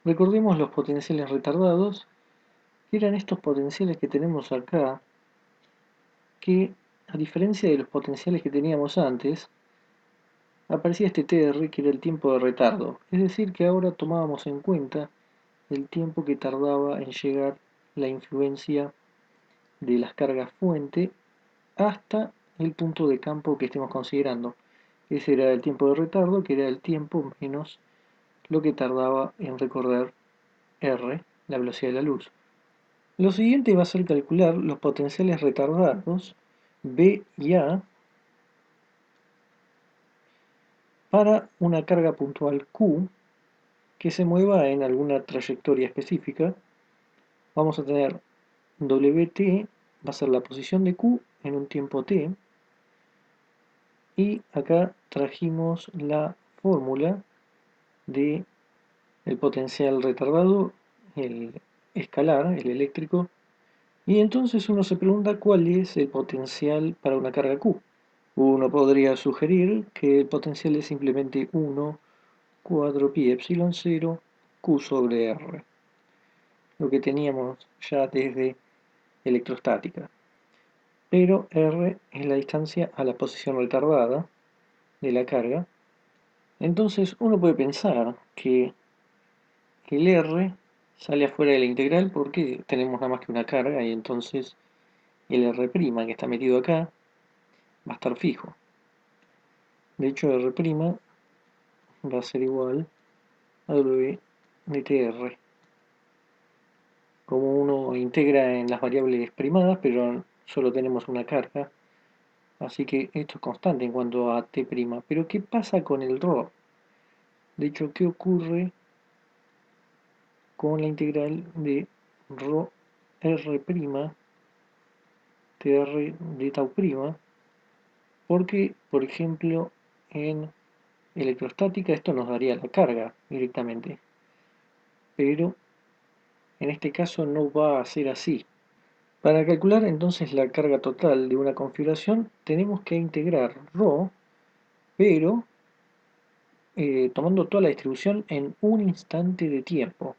Recordemos los potenciales retardados, que eran estos potenciales que tenemos acá, que a diferencia de los potenciales que teníamos antes, aparecía este TR que era el tiempo de retardo, es decir que ahora tomábamos en cuenta el tiempo que tardaba en llegar la influencia de las cargas fuente hasta el punto de campo que estemos considerando. Ese era el tiempo de retardo, que era el tiempo menos lo que tardaba en recorrer R, la velocidad de la luz. Lo siguiente va a ser calcular los potenciales retardados B y A para una carga puntual Q que se mueva en alguna trayectoria específica. Vamos a tener Wt, va a ser la posición de Q en un tiempo t, y acá trajimos la fórmula de el potencial retardado, el escalar, el eléctrico, y entonces uno se pregunta cuál es el potencial para una carga Q. Uno podría sugerir que el potencial es simplemente 1 4 pi epsilon 0 Q sobre R, lo que teníamos ya desde electrostática. Pero R es la distancia a la posición retardada de la carga. Entonces uno puede pensar que el R sale afuera de la integral porque tenemos nada más que una carga y entonces el R' que está metido acá va a estar fijo. De hecho R' va a ser igual a W de TR. Como uno integra en las variables primadas, pero solo tenemos una carga, así que esto es constante en cuanto a T'. Pero ¿qué pasa con el ρ? De hecho, ¿qué ocurre con la integral de ρ r' tr de tau'? Porque, por ejemplo, en electrostática esto nos daría la carga directamente, pero en este caso no va a ser así. Para calcular entonces la carga total de una configuración tenemos que integrar ρ, pero tomando toda la distribución en un instante de tiempo.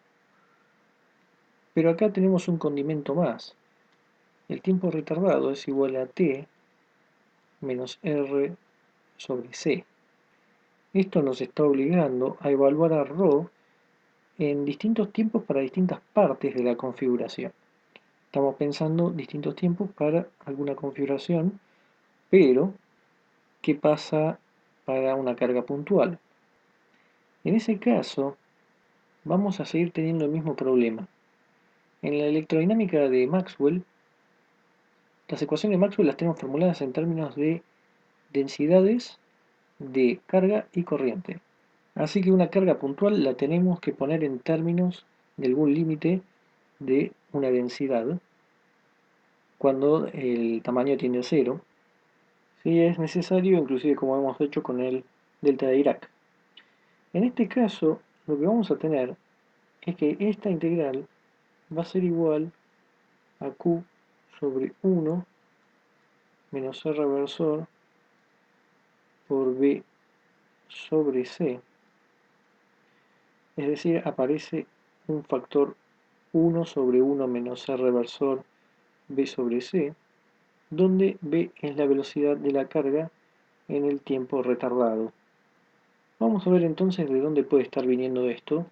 Pero acá tenemos un condimento más. El tiempo retardado es igual a t menos r sobre c. Esto nos está obligando a evaluar a ρ en distintos tiempos para distintas partes de la configuración. Estamos pensando distintos tiempos para alguna configuración, pero ¿qué pasa para una carga puntual? En ese caso, vamos a seguir teniendo el mismo problema. En la electrodinámica de Maxwell, las ecuaciones de Maxwell las tenemos formuladas en términos de densidades de carga y corriente. Así que una carga puntual la tenemos que poner en términos de algún límite de una densidad cuando el tamaño tiende a cero, si es necesario, inclusive como hemos hecho con el delta de Dirac. En este caso, lo que vamos a tener es que esta integral va a ser igual a Q sobre 1 menos R versor por B sobre C, es decir, aparece un factor 1 sobre 1 menos R versor B sobre C, donde B es la velocidad de la carga en el tiempo retardado. Vamos a ver entonces de dónde puede estar viniendo esto,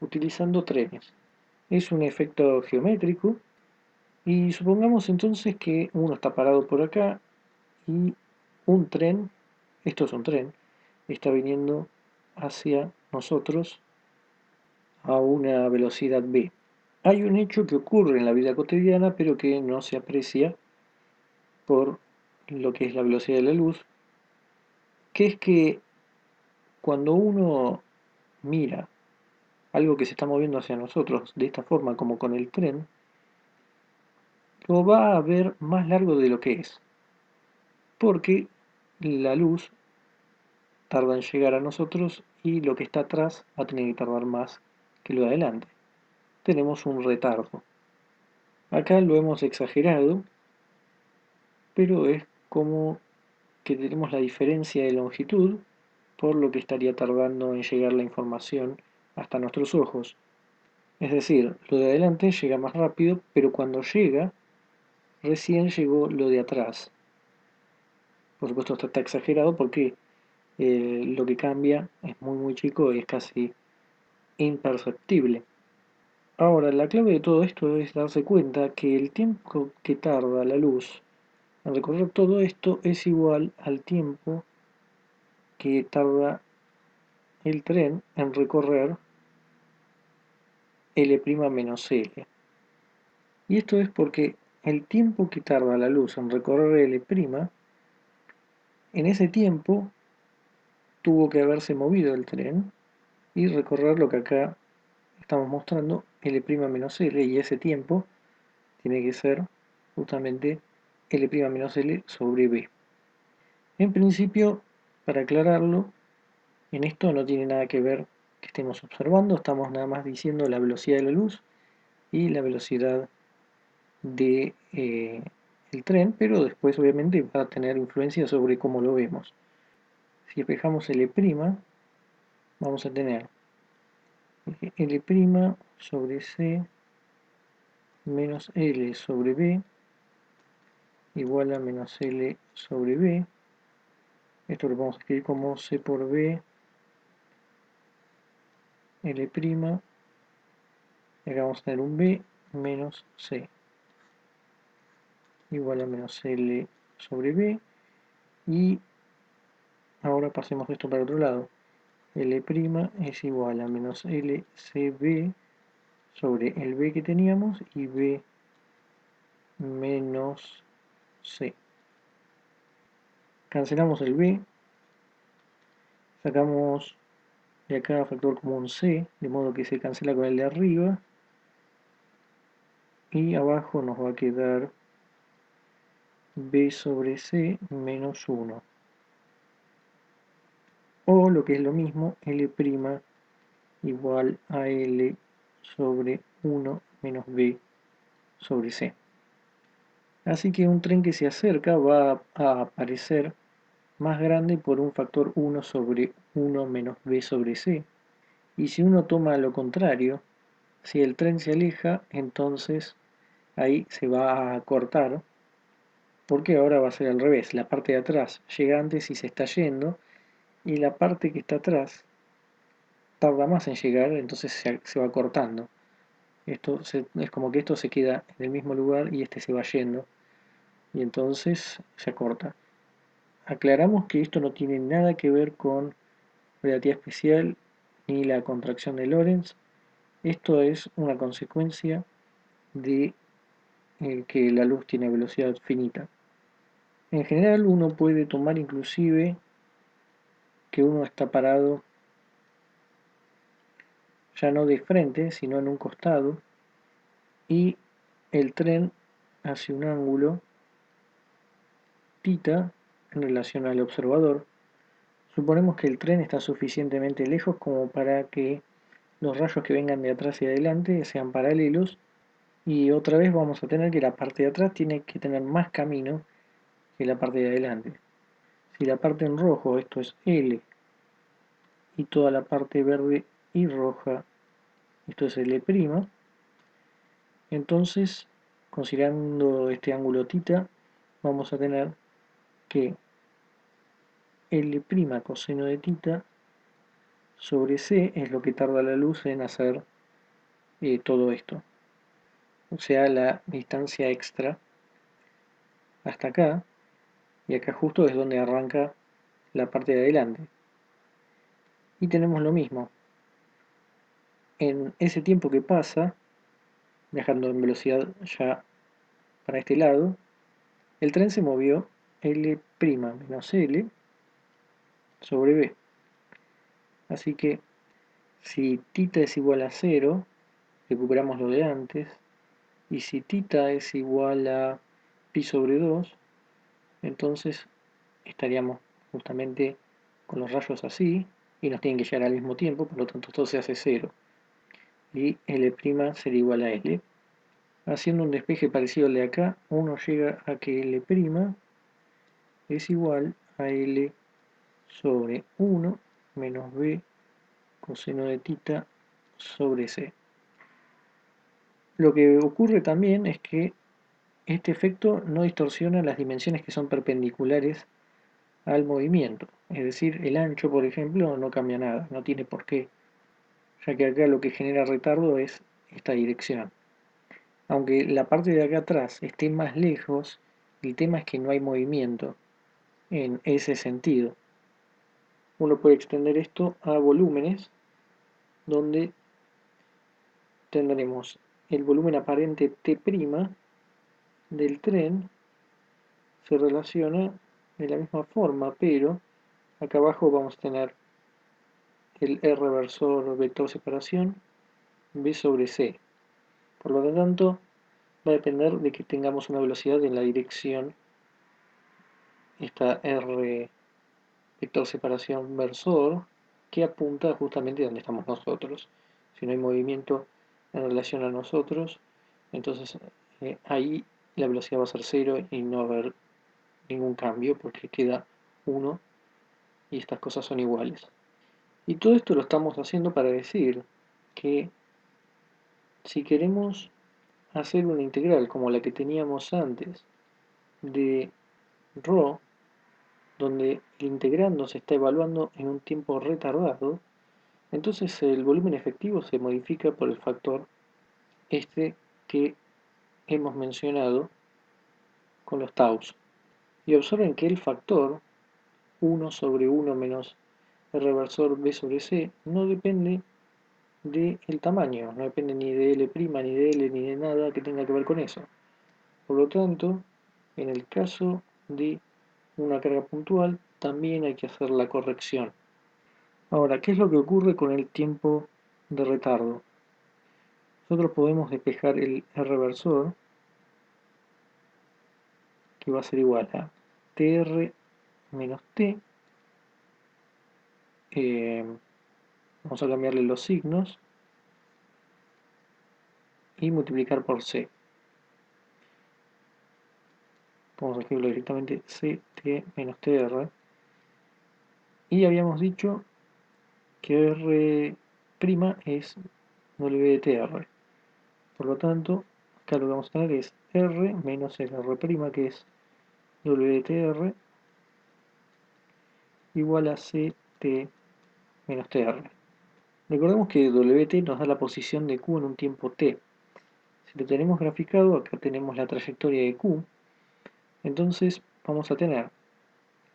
utilizando trenes. Es un efecto geométrico, y supongamos entonces que uno está parado por acá y un tren, esto es un tren, está viniendo hacia nosotros a una velocidad v. Hay un hecho que ocurre en la vida cotidiana pero que no se aprecia por lo que es la velocidad de la luz, que es que cuando uno mira algo que se está moviendo hacia nosotros de esta forma como con el tren, lo va a ver más largo de lo que es, porque la luz tarda en llegar a nosotros y lo que está atrás va a tener que tardar más que lo de adelante. Tenemos un retardo. Acá lo hemos exagerado, pero es como que tenemos la diferencia de longitud por lo que estaría tardando en llegar la información hasta nuestros ojos. Es decir, lo de adelante llega más rápido, pero cuando llega, recién llegó lo de atrás. Por supuesto esto está exagerado porque lo que cambia es muy chico y es casi imperceptible. Ahora, la clave de todo esto es darse cuenta que el tiempo que tarda la luz en recorrer todo esto es igual al tiempo que tarda el tren en recorrer L' menos L. Y esto es porque el tiempo que tarda la luz en recorrer L', en ese tiempo tuvo que haberse movido el tren y recorrer lo que acá estamos mostrando, L' menos L, y ese tiempo tiene que ser justamente L' menos L sobre B. En principio, para aclararlo, en esto no tiene nada que ver que estemos observando, estamos nada más diciendo la velocidad de la luz y la velocidad de el tren, pero después obviamente va a tener influencia sobre cómo lo vemos. Si despejamos L', vamos a tener L' sobre C menos L sobre B igual a menos L sobre B. Esto lo vamos a escribir como C por B, L', y acá vamos a tener un B menos C igual a menos L sobre B. Y ahora pasemos esto para otro lado. L' es igual a menos LCB sobre el B que teníamos y B menos C. Cancelamos el B, sacamos de acá factor común C, de modo que se cancela con el de arriba, y abajo nos va a quedar B sobre C menos 1. O lo que es lo mismo, L' igual a L sobre 1 menos B sobre C. Así que un tren que se acerca va a aparecer más grande por un factor 1 sobre 1 menos B sobre C. Y si uno toma lo contrario, si el tren se aleja, entonces ahí se va a cortar, porque ahora va a ser al revés. La parte de atrás llega antes y se está yendo, y la parte que está atrás tarda más en llegar, entonces se va cortando. Es como que esto se queda en el mismo lugar y este se va yendo, y entonces se corta. Aclaramos que esto no tiene nada que ver con relatividad especial ni la contracción de Lorentz. Esto es una consecuencia de que la luz tiene velocidad finita. En general uno puede tomar inclusive que uno está parado ya no de frente, sino en un costado, y el tren hace un ángulo θ en relación al observador. Suponemos que el tren está suficientemente lejos como para que los rayos que vengan de atrás y adelante sean paralelos, y otra vez vamos a tener que la parte de atrás tiene que tener más camino que la parte de adelante. Si la parte en rojo, esto es L, y toda la parte verde y roja, esto es L', entonces, considerando este ángulo θ, vamos a tener que L' coseno de θ sobre C es lo que tarda la luz en hacer todo esto. O sea, la distancia extra hasta acá, y acá justo es donde arranca la parte de adelante. Y tenemos lo mismo. En ese tiempo que pasa, viajando en velocidad ya para este lado, el tren se movió L' menos L sobre B. Así que si θ es igual a 0, recuperamos lo de antes, y si θ es igual a pi sobre 2, entonces estaríamos justamente con los rayos así, y nos tienen que llegar al mismo tiempo, por lo tanto esto se hace 0, y L' sería igual a L. Haciendo un despeje parecido al de acá, uno llega a que L' es igual a L sobre 1 menos B coseno de θ sobre C. Lo que ocurre también es que este efecto no distorsiona las dimensiones que son perpendiculares al movimiento. Es decir, el ancho, por ejemplo, no cambia nada, no tiene por qué, ya que acá lo que genera retardo es esta dirección. Aunque la parte de acá atrás esté más lejos, el tema es que no hay movimiento en ese sentido. Uno puede extender esto a volúmenes, donde tendremos el volumen aparente T' del tren se relaciona de la misma forma, pero acá abajo vamos a tener el R versor vector separación V sobre C. Por lo tanto, va a depender de que tengamos una velocidad en la dirección, esta R vector separación versor, que apunta justamente donde estamos nosotros. Si no hay movimiento en relación a nosotros, entonces ahí la velocidad va a ser 0 y no va a haber ningún cambio porque queda 1 y estas cosas son iguales. Y todo esto lo estamos haciendo para decir que si queremos hacer una integral como la que teníamos antes de ρ, donde el integrando se está evaluando en un tiempo retardado, entonces el volumen efectivo se modifica por el factor este que hemos mencionado con los taus. Y observen que el factor 1 sobre 1 menos el reversor b sobre c no depende del tamaño, no depende ni de L', ni de L, ni de nada que tenga que ver con eso. Por lo tanto, en el caso de una carga puntual, también hay que hacer la corrección. Ahora, ¿qué es lo que ocurre con el tiempo de retardo? Nosotros podemos despejar el R reversor, que va a ser igual a TR menos T. Vamos a cambiarle los signos y multiplicar por C. Vamos a escribirlo directamente CT menos TR. Y habíamos dicho que R' es WTR. Por lo tanto, acá lo que vamos a tener es R menos el R', que es WTR, igual a CT menos TR. Recordemos que WT nos da la posición de Q en un tiempo T. Si lo tenemos graficado, acá tenemos la trayectoria de Q. Entonces vamos a tener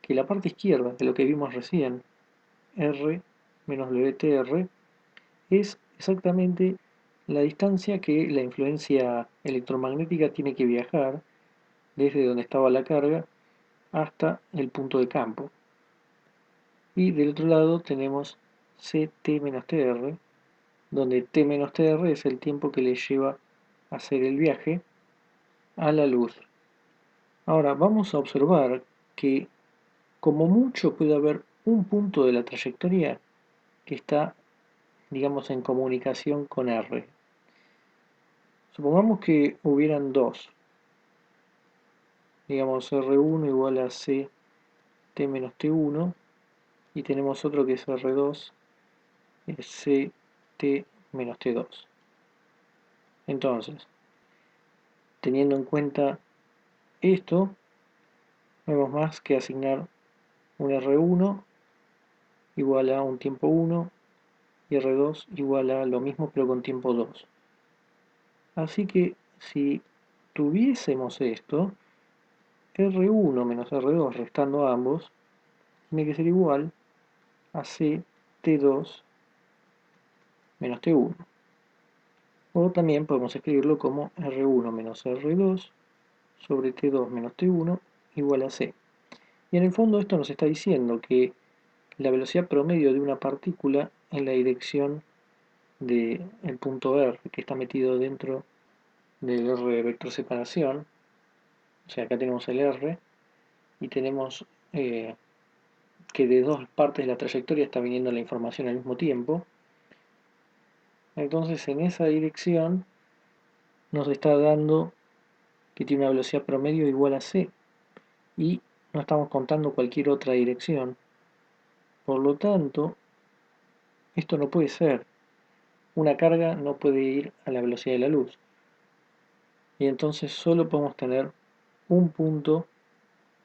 que la parte izquierda de lo que vimos recién, R menos WTR, es exactamente la distancia que la influencia electromagnética tiene que viajar desde donde estaba la carga hasta el punto de campo. Y del otro lado tenemos CT menos TR, donde T menos TR es el tiempo que le lleva a hacer el viaje a la luz. Ahora vamos a observar que como mucho puede haber un punto de la trayectoria que está, digamos, en comunicación con R. Supongamos que hubieran dos, digamos R1 igual a CT menos T1, y tenemos otro que es R2, es CT menos T2. Entonces, teniendo en cuenta esto, no hemos más que asignar un R1 igual a un tiempo 1 y R2 igual a lo mismo pero con tiempo 2. Así que si tuviésemos esto, R1 menos R2 restando ambos, tiene que ser igual a CT2 menos T1. O también podemos escribirlo como R1 menos R2 sobre T2 menos T1 igual a C. Y en el fondo esto nos está diciendo que la velocidad promedio de una partícula en la dirección del punto R que está metido dentro del R vector separación, o sea, acá tenemos el R y tenemos que de dos partes de la trayectoria está viniendo la información al mismo tiempo. Entonces en esa dirección nos está dando que tiene una velocidad promedio igual a c, y no estamos contando cualquier otra dirección. Por lo tanto, esto no puede ser. Una carga no puede ir a la velocidad de la luz. y entonces solo podemos tener un punto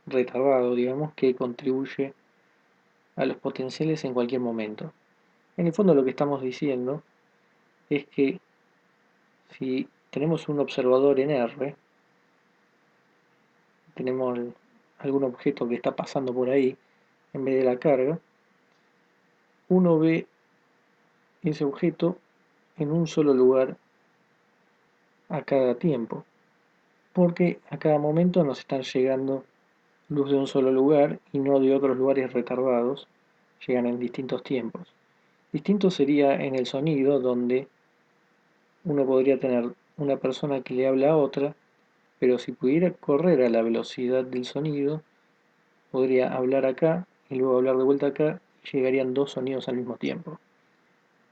retardado, digamos, que contribuye a los potenciales en cualquier momento. En el fondo lo que estamos diciendo es que si tenemos un observador en R, tenemos algún objeto que está pasando por ahí en vez de la carga, uno ve ese objeto en un solo lugar a cada tiempo, porque a cada momento nos están llegando luz de un solo lugar y no de otros lugares retardados, llegan en distintos tiempos. Distinto sería en el sonido, donde uno podría tener una persona que le habla a otra, pero si pudiera correr a la velocidad del sonido, podría hablar acá y luego hablar de vuelta acá, y llegarían dos sonidos al mismo tiempo.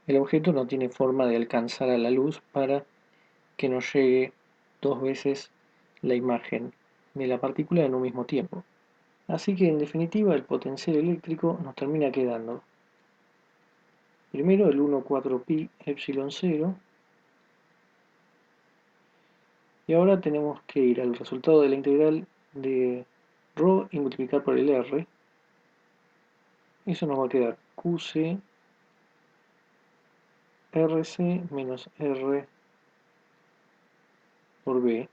El objeto no tiene forma de alcanzar a la luz para que nos llegue dos veces la imagen de la partícula en un mismo tiempo. Así que en definitiva el potencial eléctrico nos termina quedando primero el 1,4pi epsilon 0, y ahora tenemos que ir al resultado de la integral de ρ y multiplicar por el r. Eso nos va a quedar qc rc menos r por b,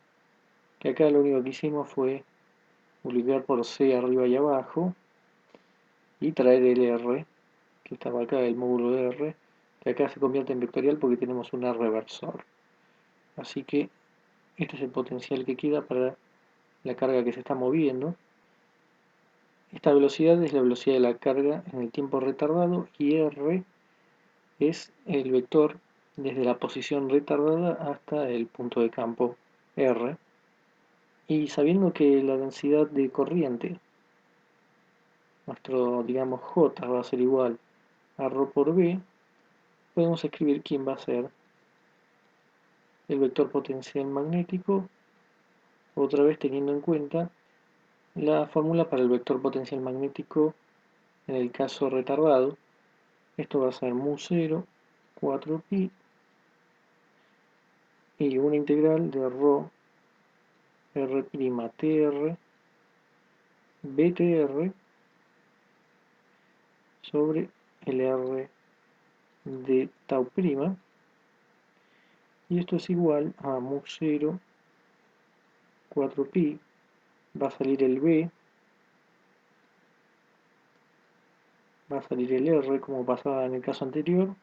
que acá lo único que hicimos fue multiplicar por c arriba y abajo y traer el r, que estaba acá, el módulo de r, que acá se convierte en vectorial porque tenemos un r versor. Así que este es el potencial que queda para la carga que se está moviendo. Esta velocidad es la velocidad de la carga en el tiempo retardado y r es el vector desde la posición retardada hasta el punto de campo r. Y sabiendo que la densidad de corriente, nuestro, digamos, J va a ser igual a ρ por b, podemos escribir quién va a ser el vector potencial magnético, otra vez teniendo en cuenta la fórmula para el vector potencial magnético en el caso retardado. Esto va a ser mu0, 4pi, y una integral de ρ r' btr sobre el r de tau prima, y esto es igual a mu0, 4pi, va a salir el b, va a salir el r como pasaba en el caso anterior,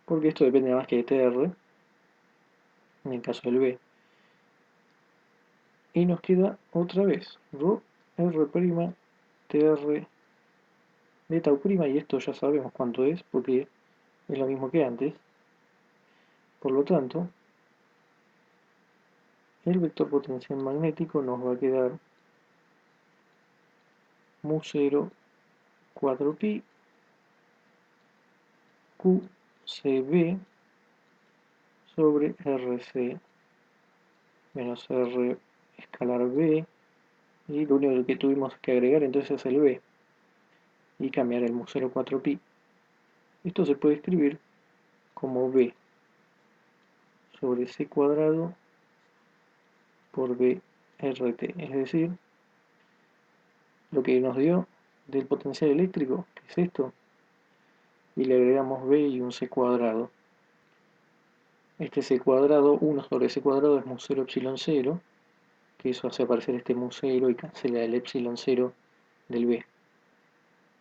porque esto depende más que de tr, en el caso del b. Y nos queda otra vez ρ r' tr de tau prima, y esto ya sabemos cuánto es porque es lo mismo que antes. Por lo tanto, el vector potencial magnético nos va a quedar mu0, 4pi, qcb sobre rc menos r escalar b, y lo único que tuvimos que agregar entonces es el b y cambiar el mu0, 4pi. Esto se puede escribir como b sobre c cuadrado por b rt, es decir, lo que nos dio del potencial eléctrico, que es esto, y le agregamos b y un c cuadrado. Este c cuadrado, 1 sobre c cuadrado es mu0 epsilon 0, que eso hace aparecer este mu0 y cancela el epsilon 0 del b.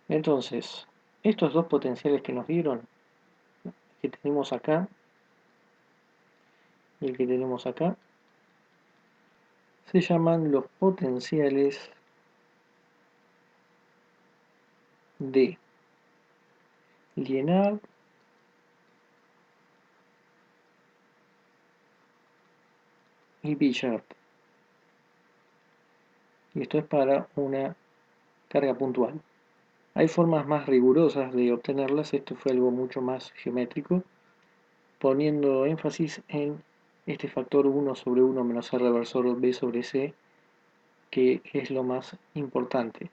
Entonces, estos dos potenciales que nos dieron, que tenemos acá y el que tenemos acá, se llaman los potenciales de Liénard y Billard. Y esto es para una carga puntual. Hay formas más rigurosas de obtenerlas, esto fue algo mucho más geométrico, poniendo énfasis en este factor 1 sobre 1 menos r versor b sobre c, que es lo más importante.